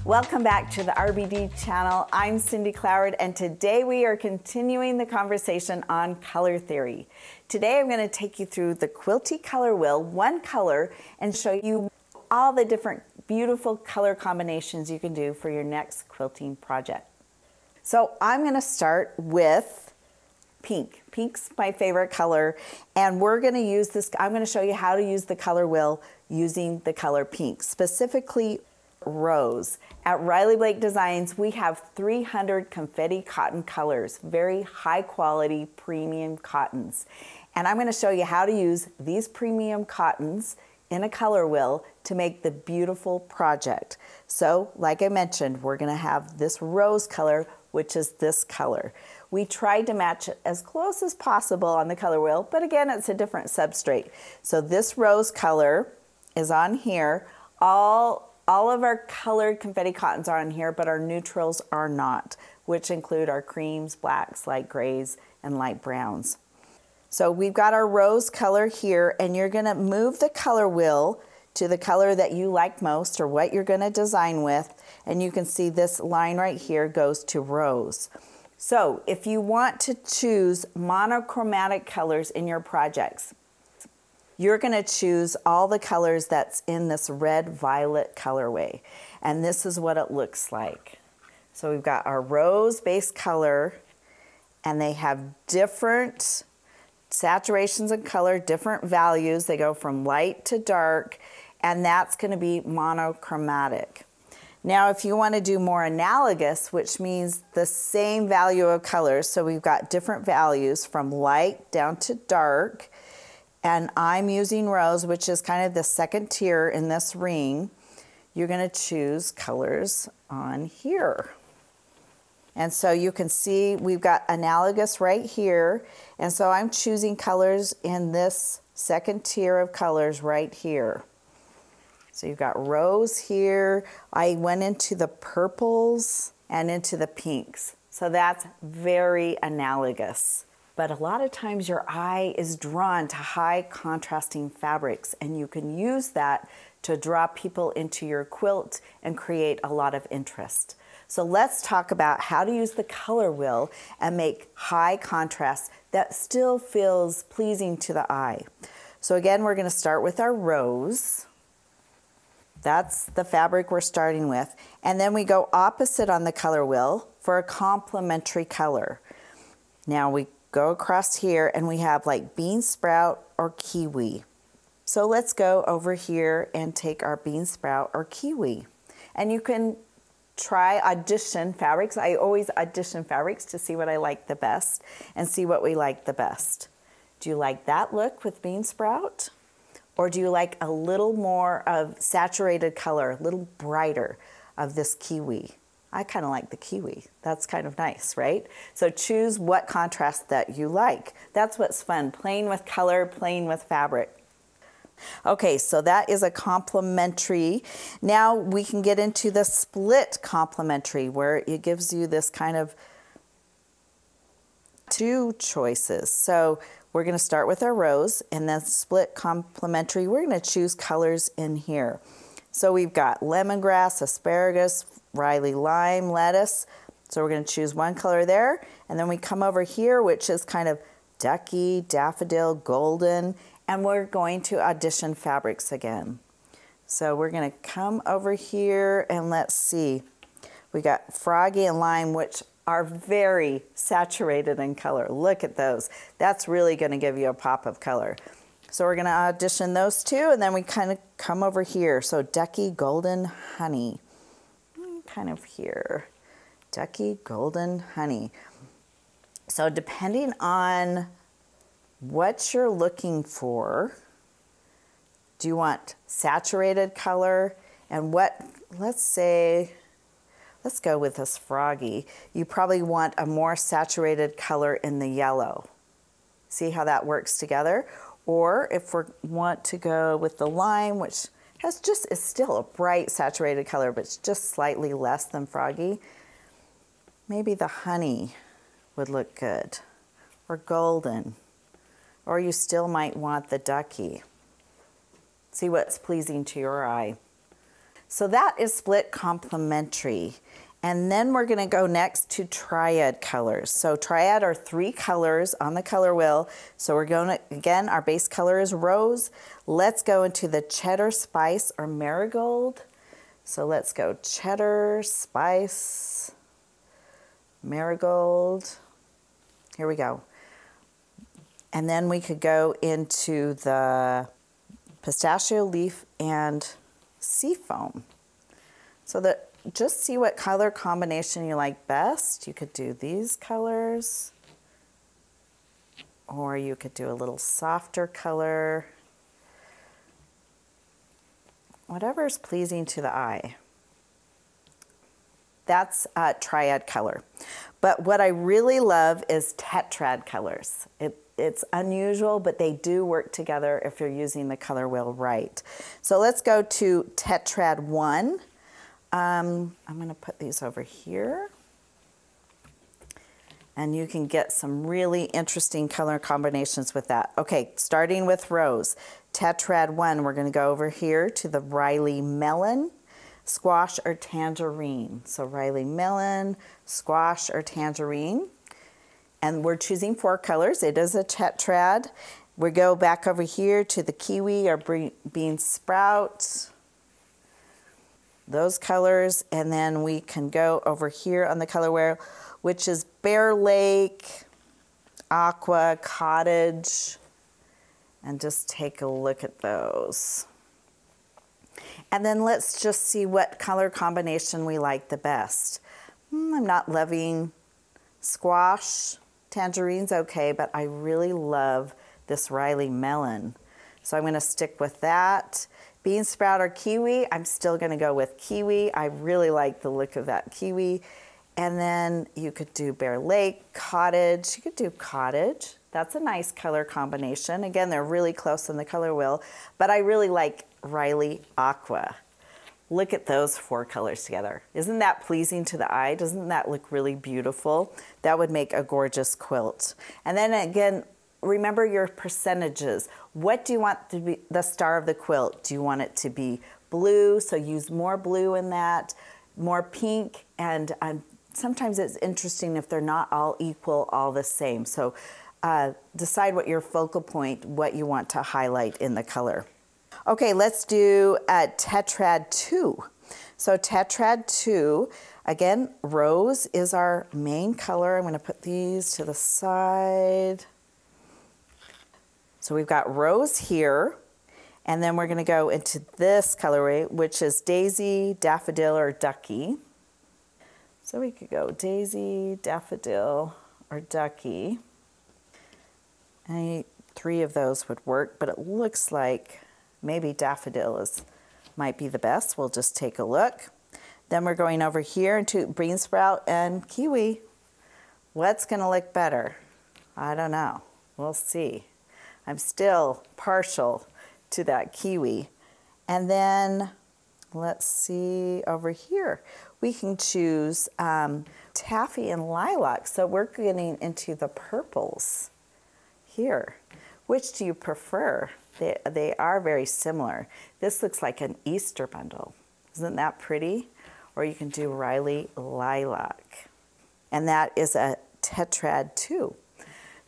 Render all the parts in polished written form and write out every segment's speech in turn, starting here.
Welcome back to the RBD channel. I'm Cindy Cloward, and today we are continuing the conversation on color theory. Today I'm going to take you through the Quilty Color Wheel, one color, and show you all the different beautiful color combinations you can do for your next quilting project. So I'm going to start with pink. Pink's my favorite color, and we're going to use this. I'm going to show you how to use the color wheel using the color pink, specifically rose. At Riley Blake Designs, we have 300 confetti cotton colors, very high quality premium cottons. And I'm going to show you how to use these premium cottons in a color wheel to make the beautiful project. So, like I mentioned, we're going to have this rose color, which is this color. We tried to match it as close as possible on the color wheel, but again, it's a different substrate. So this rose color is on here. All of our colored confetti cottons are on here, but our neutrals are not, which include our creams, blacks, light grays, and light browns. So we've got our rose color here, and you're going to move the color wheel to the color that you like most or what you're going to design with, and you can see this line right here goes to rose. So if you want to choose monochromatic colors in your projects, you're going to choose all the colors that's in this red-violet colorway. And this is what it looks like. So we've got our rose base color, and they have different saturations of color, different values. They go from light to dark, and that's going to be monochromatic. Now, if you want to do more analogous, which means the same value of colors, so we've got different values from light down to dark, and I'm using rose, which is kind of the second tier in this ring. You're going to choose colors on here. And so you can see we've got analogous right here. And so I'm choosing colors in this second tier of colors right here. So you've got rose here. I went into the purples and into the pinks. So that's very analogous. But a lot of times your eye is drawn to high contrasting fabrics, and you can use that to draw people into your quilt and create a lot of interest. So let's talk about how to use the color wheel and make high contrast that still feels pleasing to the eye. So again, we're going to start with our rose. That's the fabric we're starting with. And then we go opposite on the color wheel for a complementary color. Now we go across here and we have like bean sprout or kiwi. So let's go over here and take our bean sprout or kiwi. And you can try audition fabrics. I always audition fabrics to see what I like the best and see what we like the best. Do you like that look with bean sprout? Or do you like a little more of saturated color, a little brighter of this kiwi? I kind of like the kiwi. That's kind of nice, right? So choose what contrast that you like. That's what's fun, playing with color, playing with fabric. Okay, so that is a complementary. Now we can get into the split complementary, where it gives you this kind of two choices. So we're going to start with our rose, and then split complementary, we're going to choose colors in here. So we've got lemongrass, asparagus, Riley lime, lettuce. So we're going to choose one color there, and then we come over here, which is kind of ducky, daffodil, golden, and we're going to audition fabrics again. So we're going to come over here, and let's see. We got froggy and lime, which are very saturated in color. Look at those. That's really going to give you a pop of color. So we're going to audition those two, and then we kind of come over here. So ducky, golden, honey. Kind of here, ducky, golden, honey. So depending on what you're looking for, do you want saturated color? And what, let's go with this froggy. You probably want a more saturated color in the yellow. See how that works together? Or if we want to go with the lime, which is still a bright saturated color, but it's just slightly less than froggy. Maybe the honey would look good, or golden, or you still might want the ducky. See what's pleasing to your eye. So that is split complementary. And then we're going to go next to triad colors. So triad are 3 colors on the color wheel. So we're going to, again, our base color is rose. Let's go into the cheddar spice or marigold. So let's go cheddar spice, marigold. Here we go. And then we could go into the pistachio leaf and seafoam. So that just see what color combination you like best. You could do these colors, or you could do a little softer color. Whatever is pleasing to the eye. That's triad color. But what I really love is tetrad colors. It's unusual, but they do work together if you're using the color wheel right. So let's go to tetrad 1. I'm going to put these over here. And you can get some really interesting color combinations with that. Okay, starting with rose. Tetrad 1, we're going to go over here to the Riley melon, squash, or tangerine. So Riley melon, squash, or tangerine. And we're choosing 4 colors. It is a tetrad. We go back over here to the kiwi or bean sprout. Those colors, and then we can go over here on the color wheel, which is Bear Lake, Aqua, Cottage, and just take a look at those. And then let's just see what color combination we like the best. I'm not loving squash. Tangerine's okay, but I really love this Riley melon. So I'm going to stick with that. Bean sprout or kiwi, I'm still going to go with kiwi. I really like the look of that kiwi. And then you could do Bear Lake, Cottage. You could do Cottage. That's a nice color combination. Again, they're really close on the color wheel, but I really like Riley Aqua. Look at those 4 colors together. Isn't that pleasing to the eye? Doesn't that look really beautiful? That would make a gorgeous quilt. And then again, remember your percentages. What do you want to be the star of the quilt? Do you want it to be blue? So use more blue in that, more pink, and sometimes it's interesting if they're not all equal, all the same. So decide what your focal point, what you want to highlight in the color. Okay, let's do tetrad 2. So tetrad 2, again, rose is our main color. I'm going to put these to the side. So we've got rose here, and then we're going to go into this colorway, which is daisy, daffodil, or ducky. So we could go daisy, daffodil, or ducky. Any 3 of those would work, but it looks like maybe daffodil might be the best. We'll just take a look. Then we're going over here into bean sprout and kiwi. What's going to look better? I don't know. We'll see. I'm still partial to that kiwi. And then let's see over here. We can choose taffy and lilac. So we're getting into the purples here. Which do you prefer? They are very similar. This looks like an Easter bundle. Isn't that pretty? Or you can do Riley lilac. And that is a tetrad 2.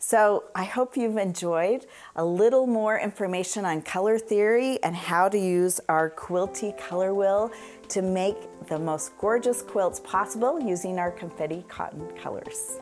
So I hope you've enjoyed a little more information on color theory and how to use our Quilty Color Wheel to make the most gorgeous quilts possible using our confetti cotton colors.